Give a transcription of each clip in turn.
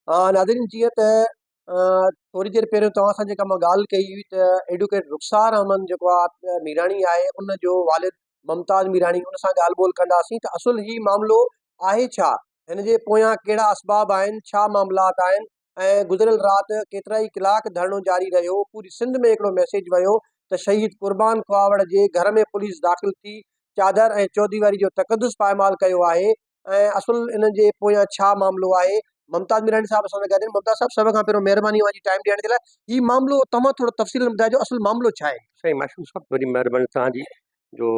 नाज़रीन जीअं त थोरी देरि पहिरियों तव्हां सां जेका मां ॻाल्हि कई हुई त एडवोकेट रुख़सार अहमद जेको आहे मीराणी आहे उन जो वालिद मुमताज़ मीराणी उन सां ॻाल्हि ॿोल कंदासीं त असुल ही मामिलो आहे छा, हिन जे पोयां कहिड़ा असबाब आहिनि, छा मामलात आहिनि ऐं गुज़िरियल राति केतिरा ई कलाक धरणो जारी रहियो। पूरी सिंध में हिकिड़ो मैसेज वियो त शहीद कुर्बान खुआवड़ जे घर में पुलिस दाख़िल थी चादर ऐं चौधरी जो तक़दुस पायमाल कयो आहे ऐं असुल इन जे पोयां छा मामिलो आहे। मुमताज़ मीरानी साहब असां सां गॾु आहिनि। मुमताज़ साहब सभ खां पहिरियों महिरबानी मुंहिंजी टाइम ॾियण जे लाइ। हीउ मामिलो तव्हां थोरो तफ़सील में ॿुधाइजो, असुल मामिलो छा आहे? सही माशूम साहब, वॾी महिरबानी तव्हांजी जो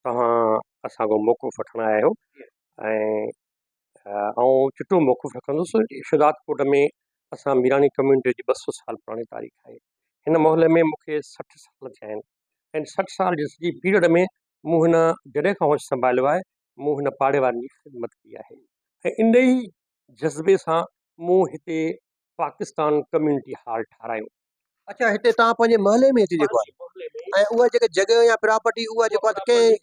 तव्हां असांखो मौक़ुफ़ वठणु आया आहियो ऐं आउं चिटो मौक़ुफ़ रखंदुसि। शुजात कोट में असां मीरानी कम्यूनिटी जी 200 साल पुराणी तारीख़ आहे। हिन मोहल्ले में मूंखे 60 साल थिया आहिनि ऐं 60 साल जी सॼी पीरियड में मूं हिन जॾहिं खां होश संभालियो आहे मूं हिन पाड़े वारनि जी ख़िदमत कई आहे ऐं इन ई जज़्बे सां मूं हिते पाकिस्तान कम्यूनिटी हॉल ठारायो। अच्छा, हिते तव्हां पंहिंजे महले में हिते जेको आहे ऐं उहा जेके जॻह या प्रॉपर्टी उहा जेको आहे कंहिं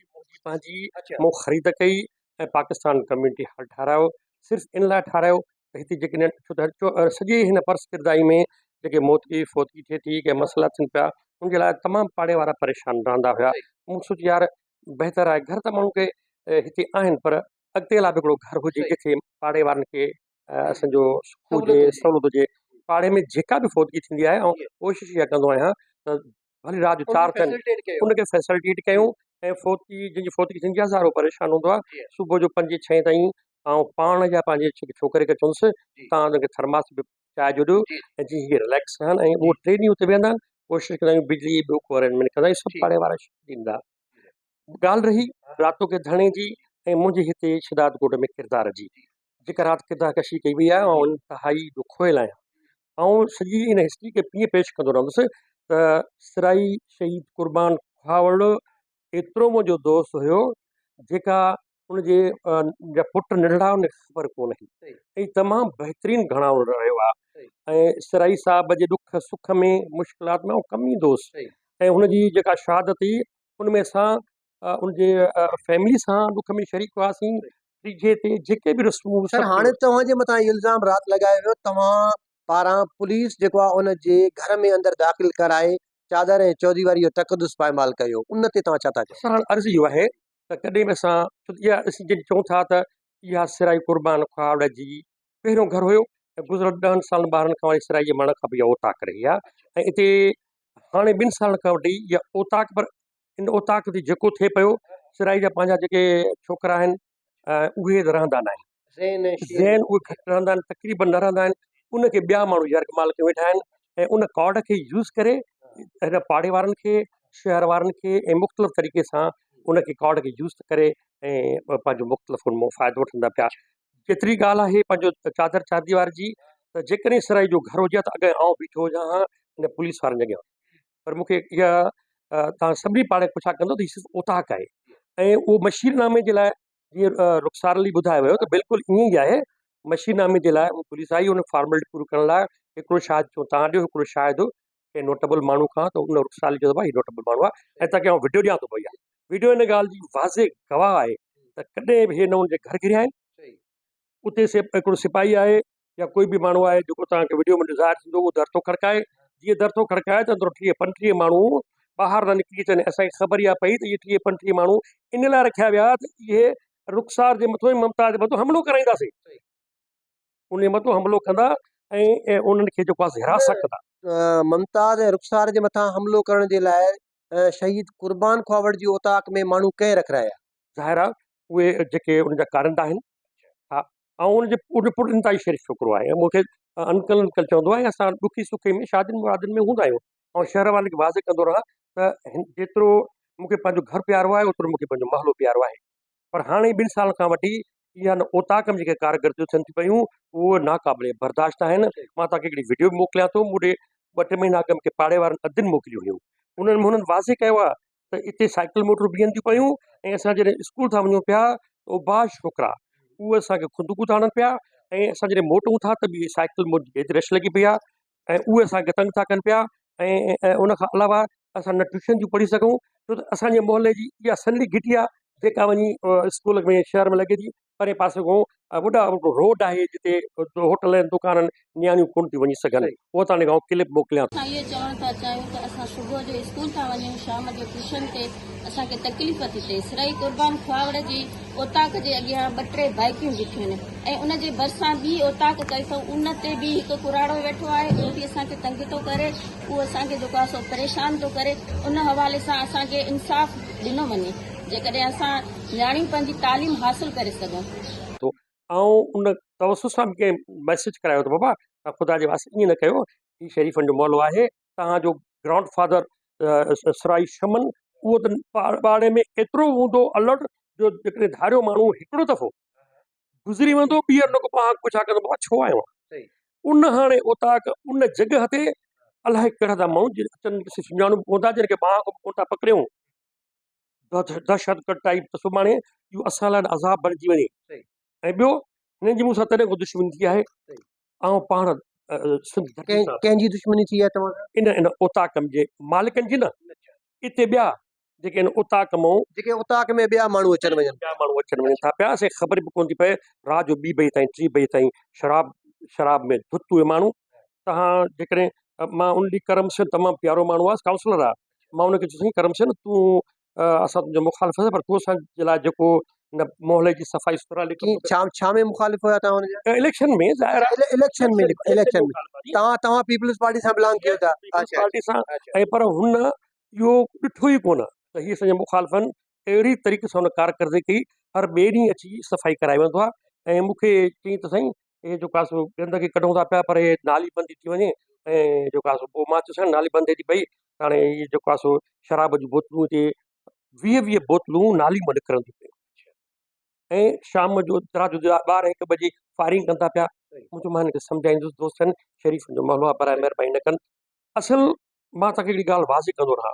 पंहिंजी मूं ख़रीद कई ऐं पाकिस्तान कम्यूनिटी हॉल ठारायो। सिर्फ़ु इन लाइ ठारायो त हिते जेके छो त सॼे हिन पर्स किरदाई में जेके मोतकी फोतकी थिए थी के मसइला थियनि पिया उनजे लाइ तमामु पाड़े वारा परेशान रहंदा हुआ। मूं सोचियो यार बहितर आहे, घर त माण्हू खे हिते आहिनि पर अॻिते लाइ बि हिकिड़ो घर हुजे जिथे पाड़े वारनि खे असांजो सुख हुजे, सहूलियत हुजे। पाड़े में जेका बि फोतकी थींदी आहे ऐं कोशिशि इहा कंदो आहियां त भली राति जो 4 थियनि उनखे फैसिलिटेट कयूं ऐं फोतकी जंहिंजी फोतकी थींदी आहे ज़ारो परेशान हूंदो आहे, सुबुह जो 5-6 ताईं ऐं पाण जा पंहिंजे छोकिरे खे चवंसि तव्हां हुनखे थर्मास बि चांहि जो ॾियो ऐं जीअं हीअ रिलैक्स रहनि ऐं उहो 3 ॾींहं उते वेहंदा आहिनि। कोशिशि कंदा आहियूं बिजली ॿियो को अरेंजमेंट कंदा आहियूं, सभु पाड़े वारा ॾींदा। ॻाल्हि रही रातो के धरणे जी ऐं मुंहिंजे हिते शिदात कोट में किरदार जी, जेका राति किरदार कशी कई वई आहे ऐं इंतिहाई ॾुखोयल आहियां ऐं सॼी इन हिस्ट्री खे कीअं पेश कंदो रहंदुसि त सिराई शहीद कुर्बान खुआवड़ एतिरो मुंहिंजो दोस्त हुयो जेका उनजे पुट नंढड़ा उनखे ख़बर कोन हुई ऐं तमामु बहितरीनु घणा रहियो आहे ऐं सिराई साहिब जे ॾुख सुख में मुश्किलात में कमी दोस्त ऐं हुनजी जेका शहादत हुई उनमें असां उनजे फैमिली सां ॾुख में शरीक हुआसीं। टीजे ते जेके बि रस्मूं सर हाणे तव्हांजे मथां इल्ज़ाम राति लॻायो वियो तव्हां पारां पुलिस जेको आहे उनजे घर में अंदरि दाख़िल कराए चादर ऐं चौधरी जो तक़दुस पायमाल कयो, उन ते तव्हां छा था चओ? सर अर्ज़ु इहो आहे त कॾहिं बि असां इहा जॾहिं चऊं था त इहा सिराई कुर्बान खुआवड़ जी पहिरियों घर हुयो ऐं गुज़िरियल 10 साल 12 खां वरी सिराई जे माण्हू खां बि इहा ओताक रही आहे ऐं हिते हाणे 2 सालनि खां वठी इहा ओताक, पर इन ओताक ते जेको थिए पियो सिराई जा पंहिंजा जेके छोकिरा आहिनि उहे रहंदा न आहिनि, ज़ैन उहे घटि रहंदा आहिनि, तक़रीबन न रहंदा आहिनि। उनखे ॿिया माण्हू यरगमाल के वेठा आहिनि ऐं उन कॉड खे यूज़ करे हिन पाड़े वारनि खे शहर वारनि खे ऐं मुख़्तलिफ़ तरीक़े सां उनखे कॉड खे यूज़ करे ऐं पंहिंजो मुख़्तलिफ़ उन मां फ़ाइदो वठंदा पिया। जेतिरी ॻाल्हि आहे पंहिंजो चादर चादीवार जी त जेकॾहिं सिराई जो घर हुजे त अॻे आउं बीठो हुजां हा हिन पुलिस वारनि जॻह, पर मूंखे इहा तव्हां सभिनी पाड़े पुछा कंदो त हीअ सिर्फ़ु ओताक आहे ऐं उहो मशीरनामे जे लाइ जीअं रुख़सार अली ॿुधायो वियो त बिल्कुलु ईअं ई आहे। मशीरनामे जे लाइ उहा पुलिस आई उन फॉर्मेलिटी पूरी करण लाइ हिकिड़ो शायदि चयो तव्हां ॾियो हिकिड़ो शायदि कंहिं नोटेबल माण्हू खां त उन रुख़सार जो भाई नोटेबल माण्हू आहे ऐं तव्हांखे आउं वीडियो ॾियां थो भईया। वीडियो इन ॻाल्हि जी वाज़े गवाह आहे त कॾहिं बि हे न हुनजे घर घिरिया आहिनि, उते हिकिड़ो सिपाही आहे या कोई बि माण्हू आहे जेको तव्हांखे वीडियो में ज़ाहिर थींदो उहो दर थो खड़काए, जीअं दर थो खड़काए त अंदरि 30-35 माण्हू ॿाहिरि न निकिरी अचनि। असांखे ख़बर इहा पई त इहे 30-35 माण्हू इन लाइ रखिया विया त इहे रुख़सार जे मथां ऐं ममता जे मथां हमलो कराईंदासीं, उन मथां हमलो कंदा ऐं उन्हनि खे जेको आहे हिरासत कंदा। मुमताज़ ऐं रुख़सार जे मथां हमलो करण जे लाइ शहीद कुर्बान खुआवड़ जी ओताक में माण्हू कंहिं रखराया? ज़ाहिर आहे उहे जेके उनजा कारिंदा आहिनि। हा, ऐं उनजे पुटु इंतिहाई शरीफ़ छोकिरो आहे ऐं मूंखे अंकल अंकल चवंदो आहे। असां ॾुखी सुखी में शादियुनि मुरादियुनि में हूंदा आहियूं ऐं शहर वारनि खे वाज़े कंदो रहां त जेतिरो मूंखे पंहिंजो घर प्यारो आहे ओतिरो मूंखे पंहिंजो महलो प्यारो आहे। पर हाणे 2 साल खां वठी इहा न ओताक में जेके कारगर्दियूं थियनि थी पियूं उहो नाक़ाबिले बर्दाश्त आहिनि। मां तव्हांखे हिकिड़ी वीडियो बि मोकिलियां थो, मूंखे 2-3 महीना अॻु मूंखे पाड़े वारनि अधीन मोकिलियूं हुयूं। उन्हनि वाज़े कयो आहे त हिते साइकिल मोटरूं बीहनि थियूं पियूं ऐं असां जॾहिं स्कूल था वञूं पिया त उहे छोकिरा उहे असांखे खुंदकूं था हणनि पिया ऐं असां जॾहिं मोटूं था त बि साइकिल एतिरी रश लॻी पई आहे ऐं उहे असांखे तंग था कनि पिया ऐं उन खां अलावा असां न ट्यूशन थियूं पढ़ी सघूं छो त असांजे मोहल्ले जी इहा सनड़ी घिटी आहे जेका वञी स्कूल में शहर में लॻे थी, परे पासे खां वॾा रोड आहे जिते होटल आहिनि, दुकान आहिनि, नियाणियूं कोन थियूं वञी सघनि। उहो तव्हांजे गांव क्लिप मोकिलियां। असां इहो चवण था चाहियूं त असां सुबुह जो स्कूल था वञूं, शाम जो ट्यूशन ते असांखे तकलीफ़ थी थिए। सिराई कुर्बान खुआवड़ जी ओताक जे अॻियां 2-3 बाइकियूं बीठियूं आहिनि ऐं उन जे भरिसां ॿी ओताक कई अथऊं, उन ते बि हिकु कुराड़ो वेठो आहे, उहो बि असांखे तंग थो करे, उहो असांखे जेको आहे सो परेशान थो करे। उन हवाले सां असांखे इंसाफ़ ॾिनो वञे जेकॾहिं असां नियाणियूं पंहिंजी तालीम हासिल करे सघूं। ऐं उन तवसुस सां कंहिं मैसेज करायो त बाबा तव्हां ख़ुदा जे वास्ते ईअं न कयो, हीउ शरीफ़नि जो मौलो आहे, तव्हांजो ग्रांड फादर सराई शमन उहो त पाड़े में एतिरो हूंदो अलर्ट जो जेकॾहिं धारियो माण्हू हिकिड़ो दफ़ो गुज़री वेंदो, ॿीहर न को पाण पुछा कंदो बाबा छो आयो आहे। उन हाणे ओताक उन जॻह ते अलाए कहिड़ा था माण्हू अचनि सुञाणू पवंदा जिन खे ॿाह कोन था पकड़ियूं, दहशत टाइप, त सुभाणे इहो असां लाइ अज़ाब बणिजी वञे। ऐं ॿियो हिननि जी मूंसां तॾहिं को दुश्मनी थी आहे, ऐं पाण कंहिंजी दुश्मनी थी आहे तव्हां इन ओताक जे मालिकनि जी न, हिते ॿिया जेके आहिनि उताक मां, जेके उताक में ॿिया माण्हू अचनि वञनि, ॿिया माण्हू अचनि वञनि था पिया। असांखे ख़बर बि कोन थी पए, राति जो 2 बजे ताईं 3 बजे ताईं शराब में धुत उहे माण्हू। तव्हां जेकॾहिं मां उन ॾींहुं करम सिंह तमामु प्यारो माण्हू आहे, काउंसलर आहे, मां उनखे चयोसीं करम सिंह तूं असां तुंहिंजो मुखालिफ़ आहे, पर तूं असांजे लाइ जेको न मोहल्ले जी सफ़ाई सुथरा छा में मुखालिफ़ हुया तव्हां? इलेक्शन में इलेक्शन में तव्हां पीपल्स पार्टी सां बिलोंग कयो था? पार्टी सां, ऐं पर हुन इहो ॾिठो ई कोन त हीअ असांजा मुखालिफ़नि अहिड़ी तरीक़े सां हुन कारकर्दगी कई, हर ॿिए ॾींहुं अची सफ़ाई कराए वेंदो आहे। ऐं मूंखे चई त साईं हे जेको आहे सो गंदगी कढूं था पिया, पर हे नाली बंदि थी वञे, ऐं जेको आहे सो पोइ मां चयोसि नाली बंदि थी पई, हाणे इहे जेको आहे सो शराब जूं बोतलूं हिते 20 बोतलूं नाली मां निकिरनि थियूं पियूं, ऐं शाम जो राति जो 12-1 बजे फायरिंग कनि था पिया। मुंहिंजो मां हिनखे सम्झाईंदुसि दोस्तनि शरीफ़नि जो मामिलो आहे, पर महिरबानी न कनि। असल मां तव्हांखे हिकिड़ी ॻाल्हि वाज़े कंदो रहां,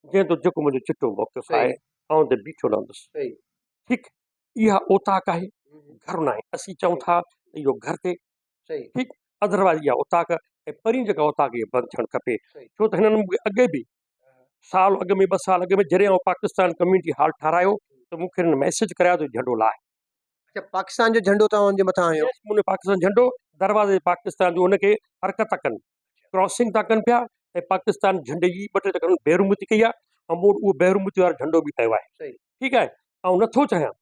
जंहिं तो जेको मुंहिंजो चिटो मौक़िफ़ आहे ऐं त बीठो रहंदुसि। ठीकु, इहा ओताक आहे, घर न आहे। असीं चऊं था त इहो घर ते, ठीकु, अदरवाइज़ इहा ओताक, ऐं परी जेका ओताक इहा बंदि थियणु खपे। छो त हिननि मूंखे अॻे बि साल अॻु में 2 साल अॻु में जॾहिं पाकिस्तान कम्यूनिटी हॉल ठारायो त मूंखे हिननि मैसेज करायो त झंडो लाहे। अच्छा, पाकिस्तान जो झंडो तव्हांजे मथां आयो? उन पाकिस्तान झंडो दरवाज़े पाकिस्तान जो हुनखे हरकत था कनि, क्रॉसिंग था कनि पिया, ऐं पाकिस्तान झंडे जी 2-3 दफ़ा बेरुमती कई आहे, ऐं मूं वटि उहो बेरुमती वारो झंडो बि पियो आहे। ठीकु आहे, ऐं नथो चाहियां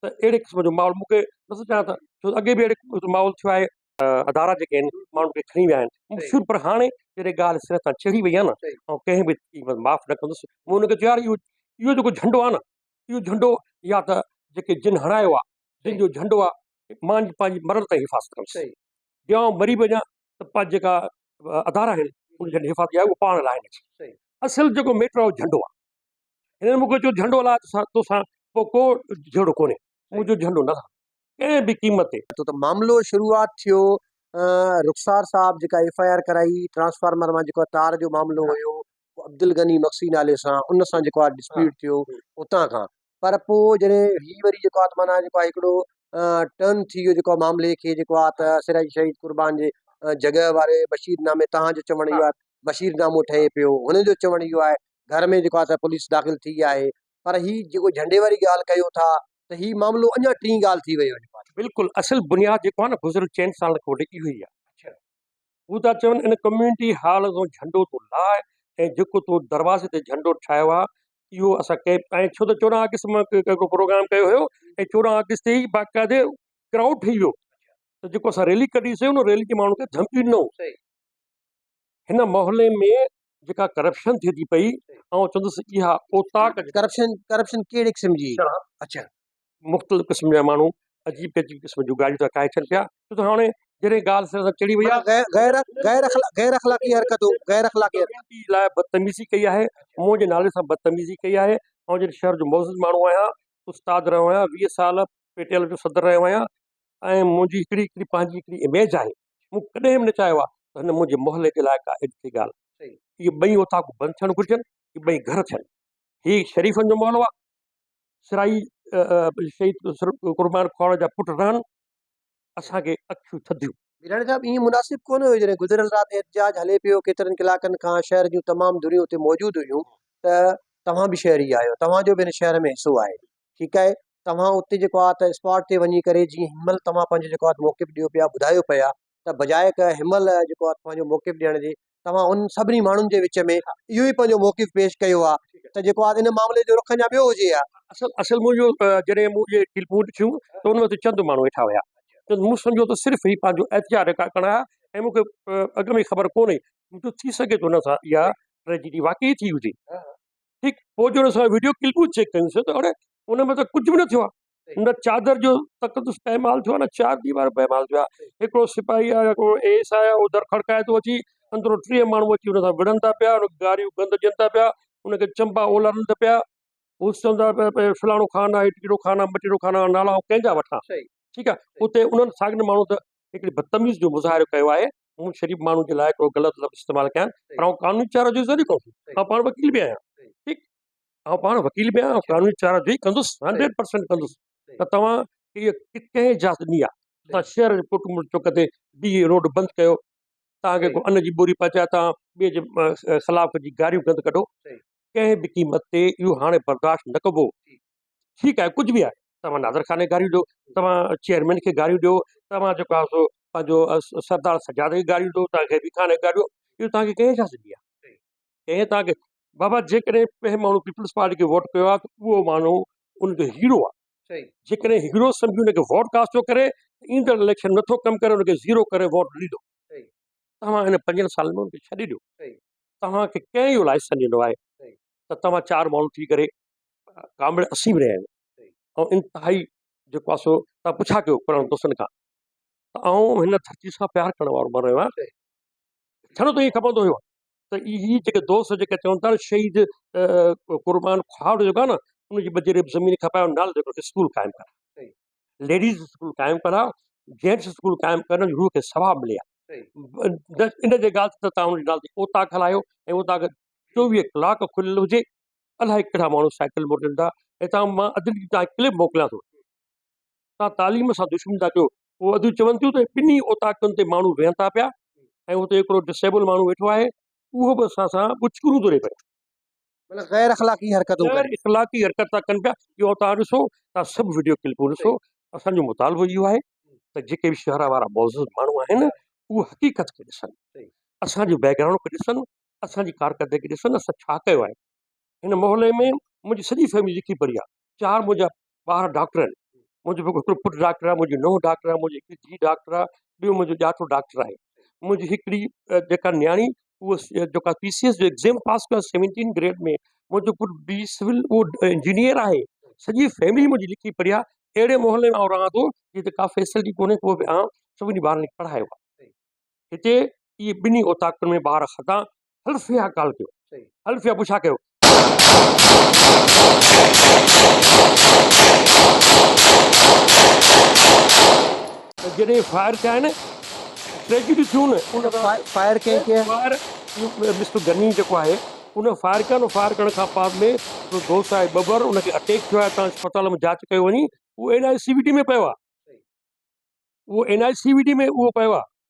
त अहिड़े क़िस्म जो माहौल मूंखे नथो चाहियां, त छो त अॻे बि अहिड़े माहौल थियो आहे, अदारा जेके आहिनि माण्हू खे खणी विया आहिनि शुरू, पर हाणे जॾहिं ॻाल्हि सिर तां चढ़ी वई आहे न, ऐं कंहिं बि माफ़ु न कंदुसि। मूं हुनखे चयो यार इहो जेको झंडो आहे न, इहो झंडो या त जेके जिन हणायो आहे, जिन जो झंडो आहे, मां पंहिंजी मरण ताईं हिफ़ाज़त कंदुसि, या मरी वञा त पंहिंजा जेका अदारा आहिनि उन जी हिफ़ाज़त आहे उहो पाण लाइ। असल जेको मैटर आहे उहो झंडो आहे। हिननि मूंखे चयो झंडो लाइ तोसां पोइ को जहिड़ो कोन्हे, मुंहिंजो झंडो न कंहिं बि क़ीमत ते। त मामिलो शुरूआत थियो रुखसार साहब जेका FIR कराई ट्रांसफार्मर मां जेको तार जो मामिलो हुयो, अब्दुल गनी मक्सी नाले सां, उन सां जेको आहे डिस्प्यूट थियो उतां खां। पर पोइ जॾहिं ही वरी जेको आहे माना जेको आहे हिकिड़ो टर्न थी वियो जेको मामले खे, जेको आहे त सिराई शहीद कुर्बान जे जॻह वारे बशीरनामे, तव्हांजो चवणु इहो आहे बशीरनामो ठहे पियो, हुन जो चवणु इहो आहे घर में जेको आहे त पुलिस दाख़िल थी आहे। पर ही जेको झंडे वारी ॻाल्हि कयो था त ही मामिलो अञा टीं ॻाल्हि थी वियो। बिल्कुलु असल बुनियाद जेको आहे न गुज़िरियल 4 साल खां वठी इहो ई आहे। हू था चवनि इन कम्यूनिटी हॉल जो झंडो तो लाहे, ऐं जेको तो दरवाज़े ते झंडो ठाहियो आहे इहो असां कंहिं, ऐं छो त 14 अगस्त मां हिकिड़ो प्रोग्राम कयो हुयो, ऐं 14 अगस्त ते ई बाक़ाइदे क्राउड ठही वियो, त जेको असां रैली कढीसीं उन रैली जे माण्हुनि खे धमकी ॾिनो। हिन मोहल्ले में जेका करप्शन थिए थी पई, ऐं चवंदुसि इहा ओताक करप्शन कहिड़े क़िस्म जी? अच्छा, मुख़्तलिफ़ क़िस्म जा माण्हू अजीब क़िस्म जूं ॻाल्हियूं था काए अचनि पिया, छो त हाणे जॾहिं ॻाल्हि सिर तां चढ़ी वई आहे, गैर अख़लाक़ी हरकतूं, गैर अख़लाक़ी लाइ बदतमीज़ी कई आहे, मुंहिंजे नाले सां बदतमीज़ी कई आहे। ऐं जॾहिं शहर जो मौज़ूद माण्हू आहियां, उस्ताद रहियो आहियां, 20 साल PTL जो सदर रहियो आहियां, ऐं मुंहिंजी हिकिड़ी पंहिंजी हिकिड़ी इमेज आहे। मूं कॾहिं बि न चाहियो आहे त हिन मुंहिंजे मोहल्ले जे लाइ का अहिड़ी ॻाल्हि, इहे 2 ओताकूं बंदि थियणु घुरिजनि, इहे 2 घर थियनि। हीउ शरीफ़नि जो मोहल्लो आहे, सिराई शहीद कुर्बान खुआवड़ जा पुट रहनि, असांखे अखियूं थधियूं। वीराणी साहब, ईअं मुनासिब कोन हुयो जॾहिं गुज़िरियल राति एहतजाज हले पियो, केतिरनि कलाकनि खां शहर जूं तमामु धुरियूं हुते मौजूदु हुयूं, त तव्हां बि शहरी आहियो, तव्हांजो बि हिन शहर में हिसो आहे, ठीकु आहे। तव्हां उते जेको आहे त स्पॉट ते वञी करे जीअं हिनमहिल तव्हां पंहिंजो जेको आहे मौक़िफ़ ॾियो पिया ॿुधायो पिया त बजाए क हिनमहिल जेको आहे पंहिंजो मौक़िफ़ ॾियण जे तव्हां उन सभिनी माण्हुनि जे विच में इहो ई पंहिंजो मौक़िफ़ पेश कयो आहे त जेको आहे इन मामले जो रुख अञा ॿियो हुजे हा। असल मुंहिंजो जॾहिं मूं इहे टिलपूं ॾिठियूं त उन वक़्तु चंद माण्हू वेठा हुया त मूं सम्झो त सिर्फ़ु ही पंहिंजो एहतियात रिकॉर्ड करणा ऐं मूंखे अॻ में ख़बर कोन्हे मुंहिंजो थी सघे थो हुन सां इहा ट्रेजिडी वाक़ई थी हुजे। ठीकु पोइ जो असां वीडियो क्लिपूं चेक कयूंसीं त अड़े उन में त कुझु बि न थियो आहे न चादर जो तक़दुस पैमाल थियो आहे न चार दीवार पैमाल थियो आहे। हिकिड़ो सिपाही आहे हिकिड़ो एस आहे उहो दर खड़काए थो अची अंदरो 3 माण्हू अची हुन सां विढ़नि था पिया गारियूं गंद ॾियनि था पिया उनखे चंबा ओलनि था पिया उहो चवंदा पिया फलाणो खाना हेठिरो खाना मटिरो खाना नाला कंहिंजा वठां। ठीकु आहे उते उन्हनि साॻियुनि माण्हू त हिकिड़ी बदतमीज़ जो मुज़ाहिरो कयो आहे। मूं शरीफ़ माण्हू जे लाइ हिकिड़ो ग़लति लफ़्ज़ इस्तेमालु कयां पर आउं कानूनी चारा जो ज़रियो कोन आउं पाण वकील बि आहियां। ठीकु आउं पाण वकील बि आहियां कानूनी चारा जो ई कंदुसि 100% कंदुसि त तव्हां इहा कंहिं इजाज़त ॾिनी आहे तव्हां शहर जे पुट मुड़ चौक ते बी रोड बंदि कयो तव्हांखे को अन्न जी बोरी पचाए तव्हां ॿिए जे ख़िलाफ़ जी गारियूं गंद कढो कंहिं बि क़ीमत ते इहो हाणे बर्दाश्त न कबो। ठीकु आहे कुझु बि आहे तव्हां नादरखाने गारियूं ॾियो तव्हां चेयरमैन खे गारियूं ॾियो तव्हां जेको आहे सो पंहिंजो सरदार सजाद खे गारियूं ॾियो तव्हांखे बि खाने गारियूं इहो तव्हांखे कंहिं इजाज़त ॾी आहे कंहिं तव्हांखे बाबा जेकॾहिं कंहिं माण्हू पीपल्स पार्टी खे वोट कयो आहे त उहो माण्हू उनजो हीरो आहे। जेकॾहिं हीरो सम्झी हुनखे वोट कास्ट थो करे ईंदड़ इलेक्शन नथो कमु करे हुनखे ज़ीरो करे वोट ॾींदो तव्हां हिन 5 सालनि में हुनखे छॾे ॾियो। तव्हांखे कंहिं इहो लाइसेंस ॾिनो आहे त तव्हां 4 माण्हू थी करे कामिड़ 80 में रहिया आहिनि ऐं इंतिहाई जेको आहे सो तव्हां पुछा कयो पुराणे दोस्तनि खां त आउं हिन धरती सां प्यारु करण वारो माण्हू आहियां छड़ो त ईअं खपंदो हुयो त इहे जेके दोस्त जेके चवनि था शहीद क़ुर्बान ख्वाब जेको आहे न उनजी बजेरे ज़मीन खपाए नालो जेको स्कूल क़ाइमु करा लेडीज़ स्कूल क़ाइमु करा जेंट्स स्कूल क़ाइमु करण रूह खे सवाबु मिले इन जे ॻाल्हि ते तव्हां हुनजी ॻाल्हि ते ओताक हलायो ऐं ओताक 24 कलाक खुलियल हुजे अलाए कहिड़ा माण्हू साइकिल मोटनि था ऐं तव्हां मां अधु ॾींहुं तव्हां क्लिप मोकिलियां थो तव्हां तालीम सां दुश्मन था कयो उहो अधु चवनि थियूं त ॿिन्ही ओताकुनि ते माण्हू वेहनि था पिया ऐं हुते हिकिड़ो डिसेबल माण्हू वेठो आहे उहो बि असां सां पुचकरूं थो रहे पियो मतिलबु गैर अख़लाक़ी हरकतूं गैर इख़लाक़ी हरकत था कनि पिया इहो तव्हां ॾिसो तव्हां सभु वीडियो क्लिपूं ॾिसो असांजो मुतालबो इहो आहे त जेके बि शहर वारा मौज़ूद माण्हू आहिनि उहे हक़ीक़त खे ॾिसनि असांजो बैकग्राउंड खे ॾिसनि असांजी कारकरदगी ॾिसनि असां छा कयो आहे। हिन मोहल्ले में मुंहिंजी सॼी फैमिली लिखी पढ़ी आहे 4 मुंहिंजा ॿार डॉक्टर आहिनि मुंहिंजो हिकिड़ो पुटु डॉक्टर आहे मुंहिंजी नूंहुं डॉक्टर आहे मुंहिंजी हिकिड़ी धीउ डॉक्टर आहे ॿियो मुंहिंजो ॼाठो डॉक्टर आहे मुंहिंजी हिकिड़ी जेका न्याणी उहो जेका PCS जो एग्ज़ाम पास कयो 17 ग्रेड में मुंहिंजो पुटु बी सिविल उहो इंजीनियर आहे सॼी फैमिली मुंहिंजी लिखी पढ़ी आहे। अहिड़े मोहल्ले में आउं रहां थो जिते का फैसिलिटी कोन्हे को बि आउं सभिनी ॿारनि खे पढ़ायो आहे। हिते इहे ॿिन्ही ओताकुनि में ॿार खता हल्फ़िया ॻाल्हि कयो हल्फ़िया पुछा कयो जॾहिं फायर कया आहिनि ट्रेजिडी थियूं न उन फायर कंहिं फायर मिस्टर गनी जेको आहे उन फायर कया न फायर करण खां बाद में दोस्त आहे बबर उनखे अटैक थियो आहे तव्हां अस्पताल में जांच कयो वञी उहो NICVD में पियो आहे उहो NICVD में उहो पियो आहे